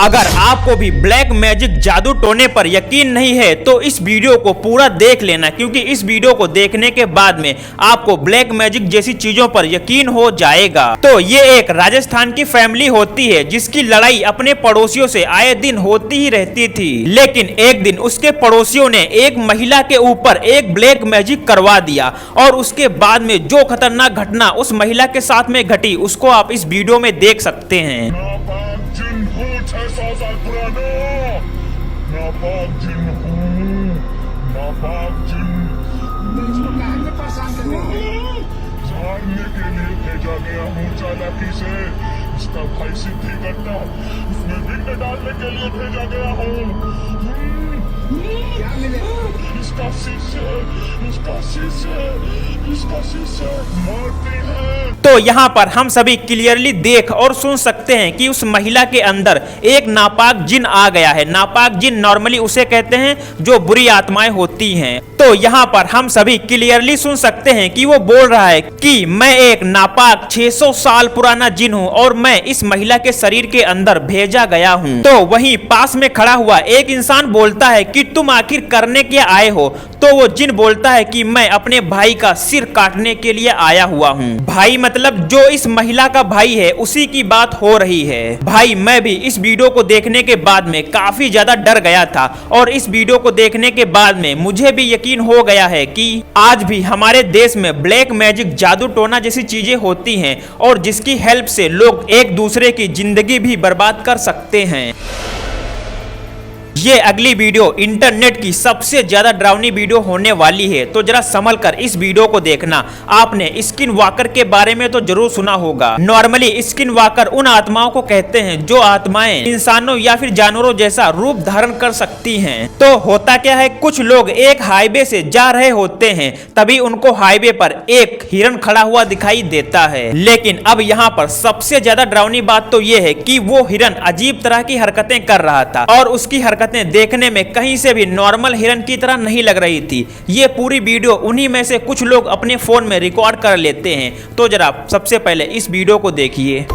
अगर आपको भी ब्लैक मैजिक जादू टोने पर यकीन नहीं है तो इस वीडियो को पूरा देख लेना, क्योंकि इस वीडियो को देखने के बाद में आपको ब्लैक मैजिक जैसी चीजों पर यकीन हो जाएगा। तो ये एक राजस्थान की फैमिली होती है जिसकी लड़ाई अपने पड़ोसियों से आए दिन होती ही रहती थी, लेकिन एक दिन उसके पड़ोसियों ने एक महिला के ऊपर एक ब्लैक मैजिक करवा दिया और उसके बाद में जो खतरनाक घटना उस महिला के साथ में घटी उसको आप इस वीडियो में देख सकते हैं। नापाक जिन हूँ 600 साल पुराना, नापाक जिन हूँ, नापाक जिन झाड़ने के लिए भेजा गया हूँ चालाकी से। इसका भाई सिद्धि करता, उसमें विघ्न डालने के लिए भेजा गया हूँ। इसका शिष्य, इसका शिष्य, इसका शिष्य मारते हैं। तो यहाँ पर हम सभी क्लियरली देख और सुन सकते हैं कि उस महिला के अंदर एक नापाक जिन आ गया है। नापाक जिन नॉर्मली उसे कहते हैं जो बुरी आत्माएं होती हैं। तो यहाँ पर हम सभी क्लियरली सुन सकते हैं कि वो बोल रहा है कि मैं एक नापाक 600 साल पुराना जिन हूँ और मैं इस महिला के शरीर के अंदर भेजा गया हूँ। तो वहीं पास में खड़ा हुआ एक इंसान बोलता है कि तुम आखिर करने के आए हो? तो वो जिन बोलता है कि मैं अपने भाई का सिर काटने के लिए आया हुआ हूँ। भाई मतलब जो इस महिला का भाई है उसी की बात हो रही है। भाई मैं भी इस वीडियो को देखने के बाद में काफी ज्यादा डर गया था और इस वीडियो को देखने के बाद में मुझे भी यकीन हो गया है कि आज भी हमारे देश में ब्लैक मैजिक जादू टोना जैसी चीजें होती हैं और जिसकी हेल्प से लोग एक दूसरे की जिंदगी भी बर्बाद कर सकते हैं। ये अगली वीडियो इंटरनेट की सबसे ज्यादा डरावनी वीडियो होने वाली है, तो जरा संभल कर इस वीडियो को देखना। आपने स्किन वॉकर के बारे में तो जरूर सुना होगा। नॉर्मली स्किन वॉकर उन आत्माओं को कहते हैं जो आत्माएं इंसानों या फिर जानवरों जैसा रूप धारण कर सकती हैं। तो होता क्या है, कुछ लोग एक हाईवे से जा रहे होते हैं, तभी उनको हाईवे पर एक हिरन खड़ा हुआ दिखाई देता है। लेकिन अब यहाँ पर सबसे ज्यादा डरावनी बात तो ये है कि वो हिरन अजीब तरह की हरकतें कर रहा था और उसकी हरकतें देखने में कहीं से भी नॉर्मल हिरन की तरह नहीं लग रही थी। ये पूरी वीडियो उन्हीं में से कुछ लोग अपने फोन में रिकॉर्ड कर लेते हैं। तो जरा सबसे पहले इस वीडियो को देखिए।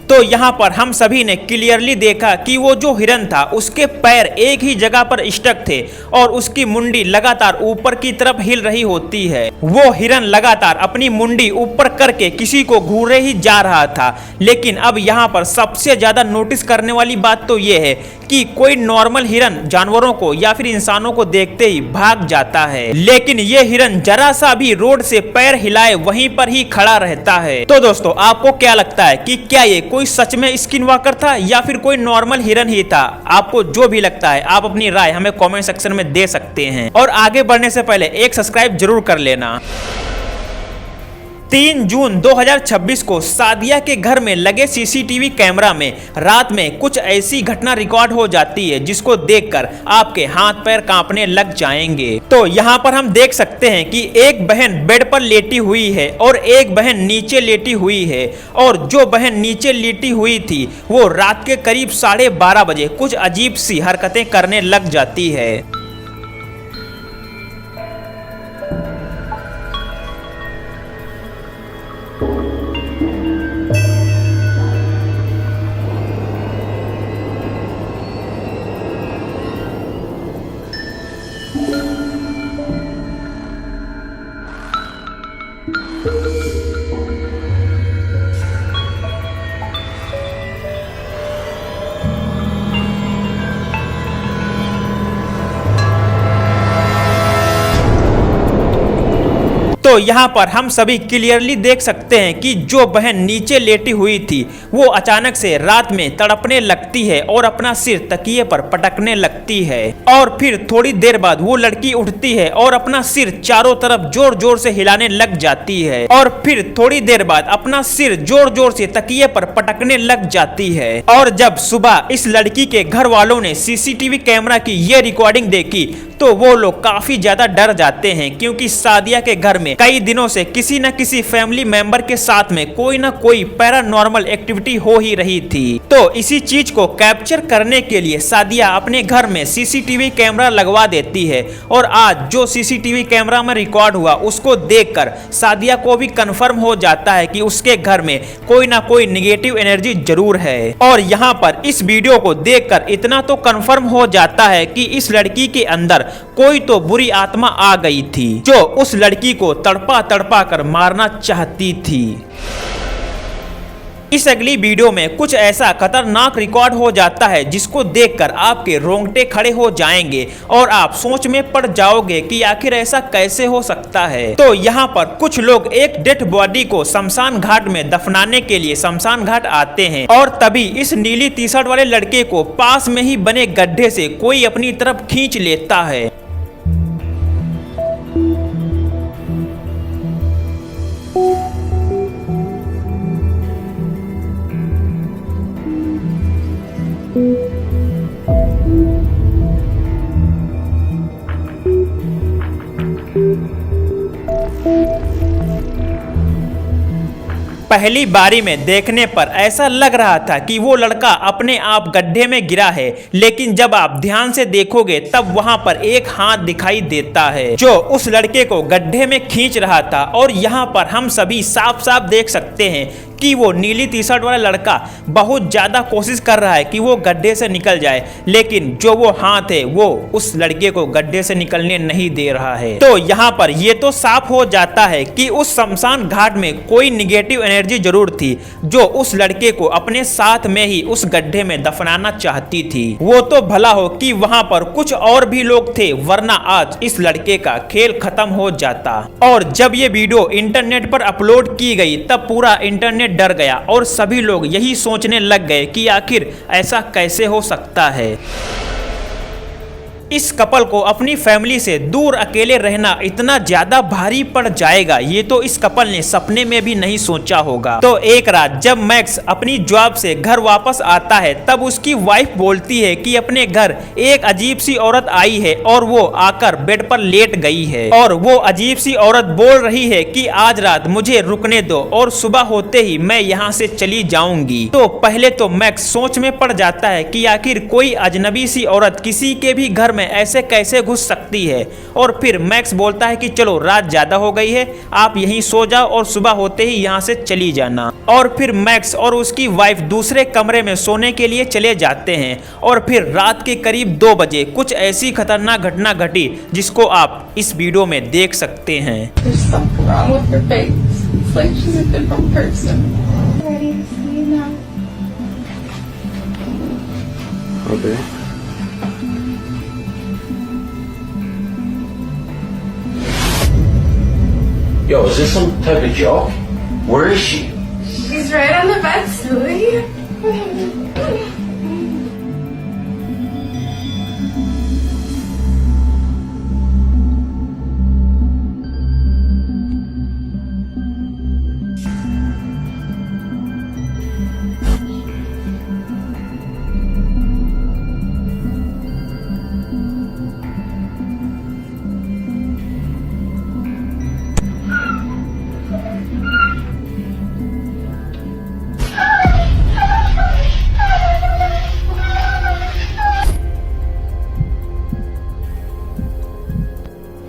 तो यहाँ पर हम सभी ने क्लियरली देखा कि वो जो हिरन था उसके पैर एक ही जगह पर स्टक थे और उसकी मुंडी लगातार ऊपर की तरफ हिल रही होती है। वो हिरन लगातार अपनी मुंडी ऊपर करके किसी को घूरे ही जा रहा था। लेकिन अब यहाँ पर सबसे ज्यादा नोटिस करने वाली बात तो ये है कि कोई नॉर्मल हिरन जानवरों को या फिर इंसानों को देखते ही भाग जाता है, लेकिन ये हिरन जरा सा भी रोड से पैर हिलाए वहीं पर ही खड़ा रहता है। तो दोस्तों आपको क्या लगता है कि क्या ये कोई सच में स्किन वॉकर था या फिर कोई नॉर्मल हिरन ही था? आपको जो भी लगता है आप अपनी राय हमें कमेंट सेक्शन में दे सकते हैं और आगे बढ़ने से पहले एक सब्सक्राइब जरूर कर लेना। 3 जून 2026 को सादिया के घर में लगे सीसीटीवी कैमरा में रात में कुछ ऐसी घटना रिकॉर्ड हो जाती है जिसको देखकर आपके हाथ पैर कांपने लग जाएंगे। तो यहाँ पर हम देख सकते हैं कि एक बहन बेड पर लेटी हुई है और एक बहन नीचे लेटी हुई है, और जो बहन नीचे लेटी हुई थी वो रात के करीब 12:30 बजे कुछ अजीब सी हरकतें करने लग जाती है। तो यहाँ पर हम सभी क्लियरली देख सकते हैं कि जो बहन नीचे लेटी हुई थी वो अचानक से रात में तड़पने लगती है और अपना सिर तकिए पर पटकने लगती है, और फिर थोड़ी देर बाद वो लड़की उठती है और अपना सिर चारों तरफ जोर जोर से हिलाने लग जाती है, और फिर थोड़ी देर बाद अपना सिर जोर जोर से तकिए पर पटकने लग जाती है। और जब सुबह इस लड़की के घर वालों ने सीसीटीवी कैमरा की ये रिकॉर्डिंग देखी तो वो लोग काफी ज्यादा डर जाते हैं, क्योंकि सादिया के घर में कई दिनों से किसी न किसी फैमिली मेंबर के साथ में कोई न कोई पैरानॉर्मल एक्टिविटी हो ही रही थी। तो इसी चीज को कैप्चर करने के लिए सादिया अपने घर में सीसीटीवी कैमरा लगवा देती है और आज जो सीसीटीवी कैमरा में रिकॉर्ड हुआ उसको देखकर सादिया को भी कंफर्म हो जाता है कि उसके घर में कोई ना कोई नेगेटिव एनर्जी जरूर है। और यहाँ पर इस वीडियो को देखकर इतना तो कंफर्म हो जाता है कि इस लड़की के अंदर कोई तो बुरी आत्मा आ गई थी जो उस लड़की को तड़पा तड़पा कर मारना चाहती थी। इस अगली वीडियो में कुछ ऐसा खतरनाक रिकॉर्ड हो जाता है जिसको देखकर आपके रोंगटे खड़े हो जाएंगे और आप सोच में पड़ जाओगे कि आखिर ऐसा कैसे हो सकता है। तो यहाँ पर कुछ लोग एक डेड बॉडी को शमशान घाट में दफनाने के लिए शमशान घाट आते हैं और तभी इस नीली टी शर्ट वाले लड़के को पास में ही बने गड्ढे से कोई अपनी तरफ खींच लेता है। पहली बारी में देखने पर ऐसा लग रहा था कि वो लड़का अपने आप गड्ढे में गिरा है, लेकिन जब आप ध्यान से देखोगे तब वहां पर एक हाथ दिखाई देता है जो उस लड़के को गड्ढे में खींच रहा था। और यहाँ पर हम सभी साफ साफ देख सकते हैं कि वो नीली टी शर्ट वाला लड़का बहुत ज्यादा कोशिश कर रहा है कि वो गड्ढे से निकल जाए, लेकिन जो वो हाथ है वो उस लड़के को गड्ढे से निकलने नहीं दे रहा है। तो यहाँ पर ये तो साफ हो जाता है कि उस शमशान घाट में कोई निगेटिव एनर्जी जरूर थी जो उस लड़के को अपने साथ में ही उस गड्ढे में दफनाना चाहती थी। वो तो भला हो कि वहां पर कुछ और भी लोग थे, वरना आज इस लड़के का खेल खत्म हो जाता। और जब ये वीडियो इंटरनेट पर अपलोड की गई तब पूरा इंटरनेट डर गया और सभी लोग यही सोचने लग गए कि आखिर ऐसा कैसे हो सकता है। इस कपल को अपनी फैमिली से दूर अकेले रहना इतना ज्यादा भारी पड़ जाएगा, ये तो इस कपल ने सपने में भी नहीं सोचा होगा। तो एक रात जब मैक्स अपनी जॉब से घर वापस आता है तब उसकी वाइफ बोलती है कि अपने घर एक अजीब सी औरत आई है और वो आकर बेड पर लेट गई है और वो अजीब सी औरत बोल रही है कि आज रात मुझे रुकने दो और सुबह होते ही मैं यहाँ से चली जाऊंगी। तो पहले तो मैक्स सोच में पड़ जाता है कि आखिर कोई अजनबी सी औरत किसी के भी घर में ऐसे कैसे घुस सकती है। और फिर मैक्स बोलता है कि चलो रात ज्यादा हो गई है, आप यहीं सो जाओ और सुबह होते ही यहाँ से चली जाना। और फिर मैक्स और उसकी वाइफ दूसरे कमरे में सोने के लिए चले जाते हैं और फिर रात के करीब 2 बजे कुछ ऐसी खतरनाक घटना घटी जिसको आप इस वीडियो में देख सकते हैं। Yo, is this some type of joke? Where is she? She's right on the bed, silly.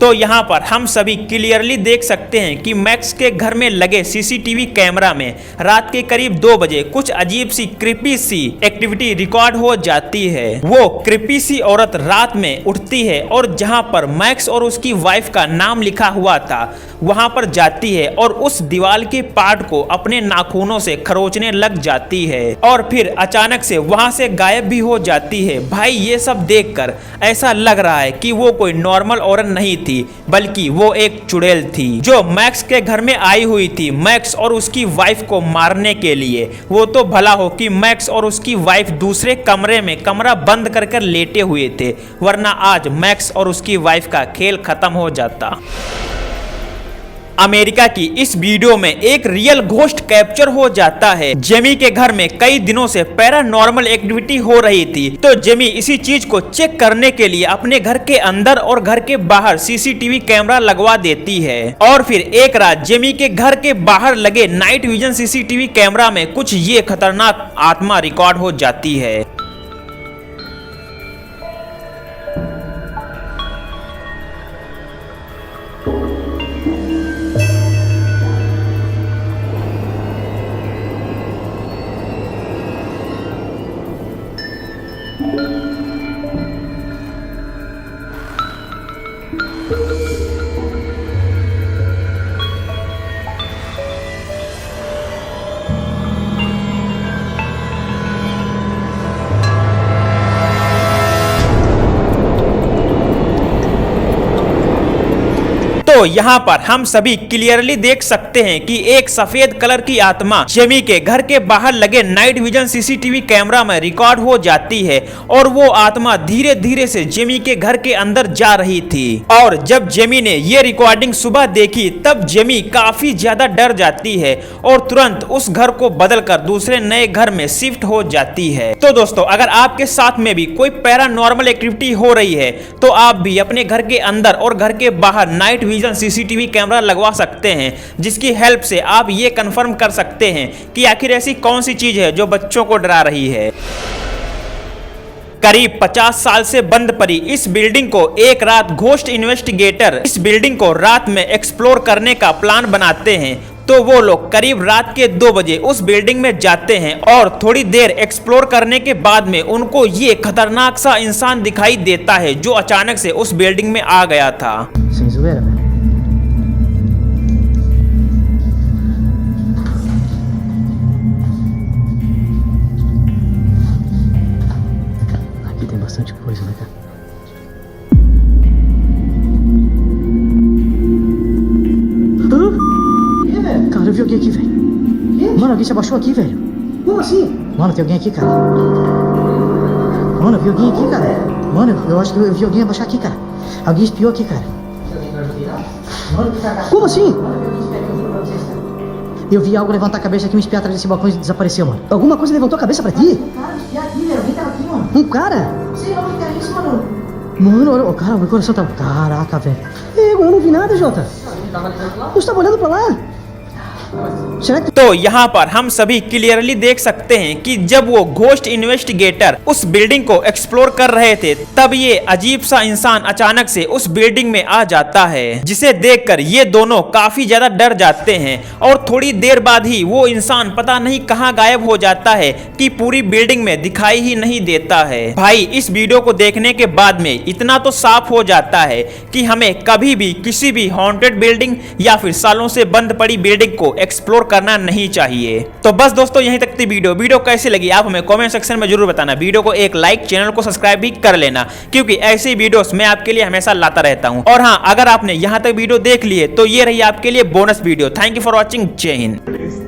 तो यहाँ पर हम सभी क्लियरली देख सकते हैं कि मैक्स के घर में लगे सीसीटीवी कैमरा में रात के करीब 2 बजे कुछ अजीब सी क्रिपी सी एक्टिविटी रिकॉर्ड हो जाती है। वो क्रिपी सी औरत रात में उठती है और जहाँ पर मैक्स और उसकी वाइफ का नाम लिखा हुआ था वहां पर जाती है और उस दीवार के पार्ट को अपने नाखूनों से खरोचने लग जाती है और फिर अचानक से वहां से गायब भी हो जाती है। भाई ये सब देखकर ऐसा लग रहा है कि वो कोई नॉर्मल औरत नहीं थी बल्कि वो एक चुड़ैल थी जो मैक्स के घर में आई हुई थी मैक्स और उसकी वाइफ को मारने के लिए। वो तो भला हो कि मैक्स और उसकी वाइफ दूसरे कमरे में कमरा बंद कर लेटे हुए थे, वरना आज मैक्स और उसकी वाइफ का खेल खत्म हो जाता। अमेरिका की इस वीडियो में एक रियल घोस्ट कैप्चर हो जाता है। जेमी के घर में कई दिनों से पैरानॉर्मल एक्टिविटी हो रही थी, तो जेमी इसी चीज को चेक करने के लिए अपने घर के अंदर और घर के बाहर सीसीटीवी कैमरा लगवा देती है। और फिर एक रात जेमी के घर के बाहर लगे नाइट विजन सीसीटीवी कैमरा में कुछ ये खतरनाक आत्मा रिकॉर्ड हो जाती है। तो यहाँ पर हम सभी क्लियरली देख सकते हैं कि एक सफेद कलर की आत्मा जेमी के घर के बाहर लगे नाइट विजन सीसीटीवी कैमरा में रिकॉर्ड हो जाती है और वो आत्मा धीरे धीरे से जेमी के घर के अंदर जा रही थी। और जब जेमी ने ये रिकॉर्डिंग सुबह देखी तब जेमी काफी ज्यादा डर जाती है और तुरंत उस घर को बदलकर दूसरे नए घर में शिफ्ट हो जाती है। तो दोस्तों, अगर आपके साथ में भी कोई पैरानॉर्मल एक्टिविटी हो रही है तो आप भी अपने घर के अंदर और घर के बाहर नाइट विजन सीसीटीवी कैमरा लगवा सकते हैं, जिसकी हेल्प से आप ये कंफर्म कर सकते हैं कि आखिर ऐसी कौन सी चीज है जो बच्चों को डरा रही है। करीब 50 साल से बंद पड़ी इस बिल्डिंग को एक रात घोस्ट इन्वेस्टिगेटर इस बिल्डिंग को रात में एक्सप्लोर करने का प्लान बनाते हैं। तो वो लोग करीब रात के 2 बजे उस बिल्डिंग में जाते हैं और थोड़ी देर एक्सप्लोर करने के बाद में उनको ये खतरनाक सा इंसान दिखाई देता है जो अचानक से उस बिल्डिंग में आ गया था। Sem zoeira, velho. Aqui tem bastante coisa, né, cara? E velho? Cara, eu vi alguém aqui, velho. Mano, alguém se abaixou aqui, velho. Como assim? Mano, tem alguém aqui, cara. Mano, eu vi alguém aqui, cara. Mano, eu acho que eu vi alguém abaixar aqui, cara. Alguém espiou aqui, cara. Como assim? Eu vi algo levantar a cabeça aqui, um espiar atrás desse balcão e desapareceu, mano. Alguma coisa levantou a cabeça pra ti? Cara, espiar aqui, velho. Alguém tava aqui, mano. Um cara? Sei lá o que é isso, mano. Mano, olha, cara, meu coração tá... Caraca, velho. Eu não vi nada, Jota. Você tava olhando pra lá? तो यहाँ पर हम सभी clearly देख सकते हैं कि जब वो घोस्ट इन्वेस्टिगेटर उस बिल्डिंग को एक्सप्लोर कर रहे थे तब ये अजीब सा इंसान अचानक से उस बिल्डिंग में आ जाता है, जिसे देखकर ये दोनों काफी ज्यादा डर जाते हैं। और थोड़ी देर बाद ही वो इंसान पता नहीं कहाँ गायब हो जाता है कि पूरी बिल्डिंग में दिखाई ही नहीं देता है। भाई, इस वीडियो को देखने के बाद में इतना तो साफ हो जाता है कि हमें कभी भी किसी भी हॉन्टेड बिल्डिंग या फिर सालों से बंद पड़ी बिल्डिंग को एक्सप्लोर करना नहीं चाहिए। तो बस दोस्तों, यहीं तक थी वीडियो कैसी लगी आप हमें कमेंट सेक्शन में जरूर बताना। वीडियो को एक लाइक, चैनल को सब्सक्राइब भी कर लेना, क्योंकि ऐसे वीडियोस मैं आपके लिए हमेशा लाता रहता हूं। और हाँ, अगर आपने यहां तक वीडियो देख लिए तो ये रही आपके लिए bonus video. Thank you for watching. जय Hind.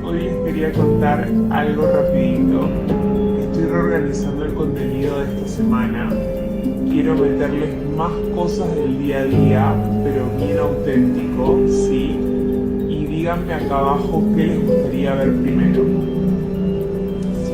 Hoy les quería contar algo rapidito. Estoy reorganizando el contenido de esta semana. Quiero meterles más cosas del día a día, pero bien auténtico, ¿sí? Y díganme acá abajo qué les gustaría ver primero. Si